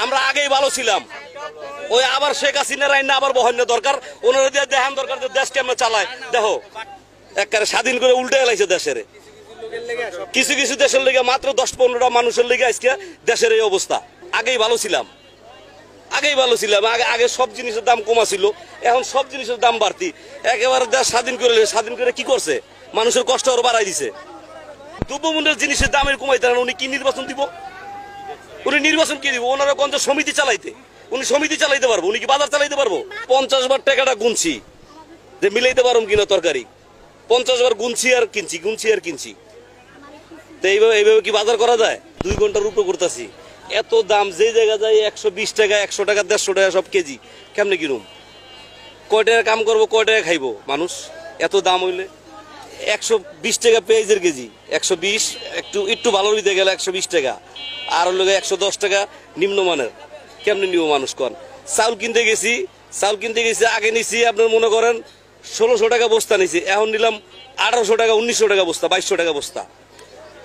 আমরা আগেই ভালো ছিলাম। ওই আবার শেখ হাসিনার আইন আবার বহন্য দরকার, ওনারা দিয়ে দেখান দরকার যে দেশকে আমরা চালাই। দেখো একবারে স্বাধীন করে উল্টে এলাইছে দেশের। কিছু কিছু দেশের লেগে মাত্র 10-15টা মানুষের লেগে আজকে দেশের এই অবস্থা। আগেই ভালো ছিলাম, আগেই ভালো ছিলাম। আগে সব জিনিসের দাম কমা ছিল, এখন সব জিনিসের দাম বাড়তি। একেবারে দেশ স্বাধীন করে কি করছে? মানুষের কষ্ট আরো বাড়াই দিছে। দ্রব্যমূল্যের জিনিসের দামের কমাইতে উনি কি নির্বাচন দিব? উনি নির্বাচন কি দিব? ওনারা কোন সমিতি চালাইতে, উনি সমিতি চালাইতে পারবো? উনি কি বাজার চালাইতে পারবো? 50 বার টাকাটা গুনছি যে মিলাইতে পারবো কিনা তরকারি, 50 বার গুনছি আর কিনছি। তো এইভাবে কি বাজার করা যায়? 2 ঘন্টার উপরে করতেছি, এত দাম। যে জায়গা যায় 120 টাকা, 100 টাকা, 150 টাকা সব কেজি। কেমনে কিনুম? কয় টাকা কাম করবো, কয় টাকা খাইবো মানুষ? এত দাম হইলে 120 টাকা পেঁয়াজের কেজি, 120, একটু ভালো দিতে গেলে 120 টাকা, আর হলো 110 টাকা নিম্নমানের। কেমনে নিব মানুষ? কন চাউল কিনতে গেছি, আগে নিছি আপনার মনে করেন 1600 টাকা বস্তা নিছি, এখন নিলাম 1800 টাকা, 1900 টাকা বস্তা, 2200 টাকা বস্তা।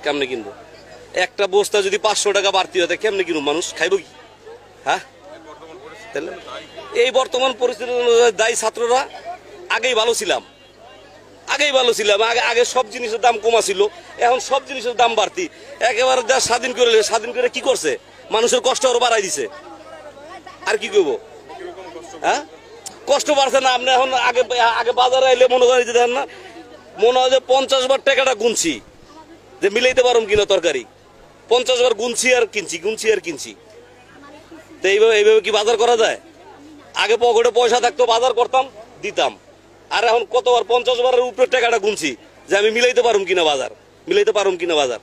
কেমনে কিনবো? একটা বস্তা যদি 500 টাকা বাড়তি হয় কেমনে কিনুম? মানুষ খাইব কি? হ্যাঁ, তাহলে এই বর্তমান পরিস্থিতি দায়ী ছাত্ররা। আগেই ভালো ছিলাম, আগে সব জিনিসের দাম কমা ছিল, এখন সব জিনিসের দাম বাড়তি। একেবারে দেশ স্বাধীন করে কি করছে? মানুষের কষ্ট আরো বাড়াই দিছে। আর কি করবো? হ্যাঁ, কষ্ট বাড়ছে না। আপনি এখন আগে বাজারে আইলে মনে করেন যে দেখেন না, মনে হয় যে 50 বার টাকাটা গুনছি যে মিলাইতে পারবো কিনা তরকারি, 50 বার গুনছি আর কিনছি। তো এইভাবে কি বাজার করা যায়? আগে পকেটে পয়সা থাকতো, বাজার করতাম, দিতাম। আর এখন কতবার 50 বারের উপরে টাকাটা গুনছি যে আমি মিলাইতে পারুম কিনা বাজার।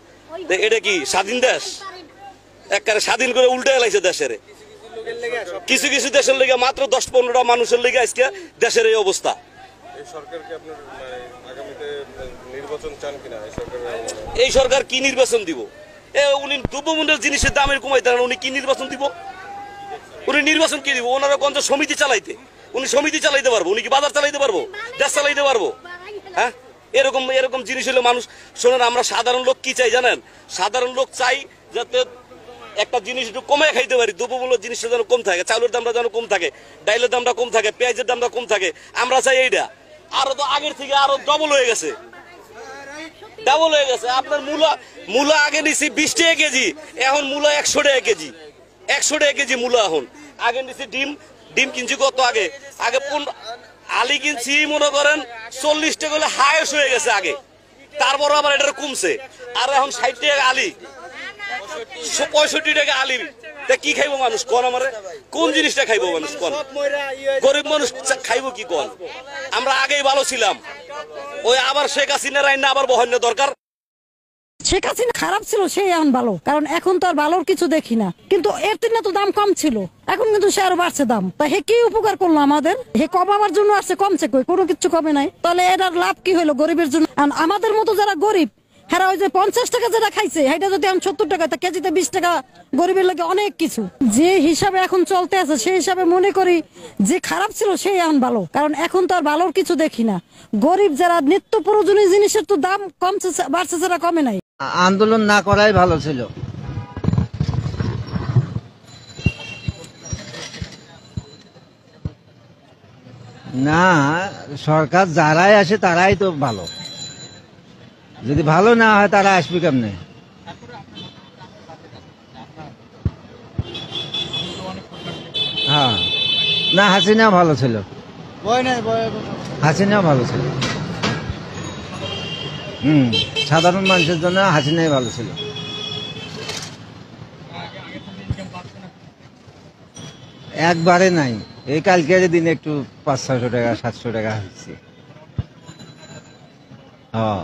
এটা কি স্বাধীন দেশ? একবারে স্বাধীন করে উল্টে এলাইছে দেশের। কিছু কিছু দেশের লেগে মাত্র 10-15টা মানুষের লেগে আজকে দেশের এই অবস্থা। এই সরকার কি নির্বাচন দিব? উনি দ্রব্যমূল্যের জিনিসের দামের কমাইতে উনি কি নির্বাচন দিব? উনি নির্বাচন কি দিব? ওনারা কোন সমিতি চালাইতে, উনি সমিতি চালাইতে পারবো? উনি কি বাজার চালাইতে পারবো? দেশ চালাইতে পারবো? হ্যাঁ, এরকম জিনিস হলে মানুষ। শোনেন, আমরা সাধারণ লোক কি চাই জানেন? সাধারণ লোক চাই যাতে একটা জিনিস একটু কমে খাইতে পারি। দ্রব্যমূল্যের জিনিসটা যেন কম থাকে, চাউলের দামটা যেন কম থাকে, ডাইলের দামটা কম থাকে, পেঁয়াজের দামটা কম থাকে। আমরা চাই এইটা। আরো তো আগের থেকে আরো ডবল হয়ে গেছে। আপনার মূলা আগে নিছি 20 টাকা কেজি, এখন মূলা 100 টাকা কেজি। 100 টাকা কেজি মূলা এখন। আগে নিছি ডিম কিনছি কত আগে আলি কিনছি মনে করেন 40 টাকা হলে হায়েস্ট হয়ে গেছে আগে, তারপর আবার এটা কমছে। আর এখন 60 টাকা আলি, 65 টাকা আলি। কি খাইবো মানুষ? কোন আমারে কোন জিনিসটা খাইবো মানুষ? কোন গরিব মানুষ খাইবো কি? কোন আমরা আগেই ভালো ছিলাম। ওই আবার শেখ হাসিনার আইন আবার বহন্য দরকার। শেখ হাসিনা খারাপ ছিল, সে এখন ভালো, কারণ এখন তো আর ভালোর কিছু দেখি না। কিন্তু এর দিনে তো দাম কম ছিল, এখন কিন্তু সে আরো বাড়ছে দাম। তা হে কি উপকার করলো আমাদের? হে কমাবার জন্য আসছে, কমছে কই? কোনো কিছু কমে নাই। তাহলে এটার লাভ কি হলো গরিবের জন্য? আমাদের মতো যারা গরিব, হ্যাঁ, ওই যে 50 টাকা যেটা খাইছে, সেটা যদি এখন 70 টাকা, তা কেজিতে 20 টাকা গরিবের লাগে অনেক কিছু। যে হিসাবে এখন চলতে আছে, সেই হিসাবে মনে করি যে খারাপ ছিল সেই এখন ভালো, কারণ এখন তো আর ভালোর কিছু দেখি না। গরিব যারা নিত্য প্রয়োজনীয় জিনিসের তো দাম কমছে, বাড়ছে, সেটা কমে নাই। আন্দোলন না করাই ভালো ছিল। না, সরকার যারাই আসে তারাই তো ভালো। যদি ভালো না হয় তারা আসবে কেমনে? হ্যাঁ, না, হাসিনা ভালো ছিল, হাসিনা ভালো ছিল। সাধারণ মানুষের জন্য হাসিনাই ভালো ছিল। একবারে নাই, এই কালকের দিনে একটু 500-600 টাকা, 700 টাকা হচ্ছে। হ্যাঁ,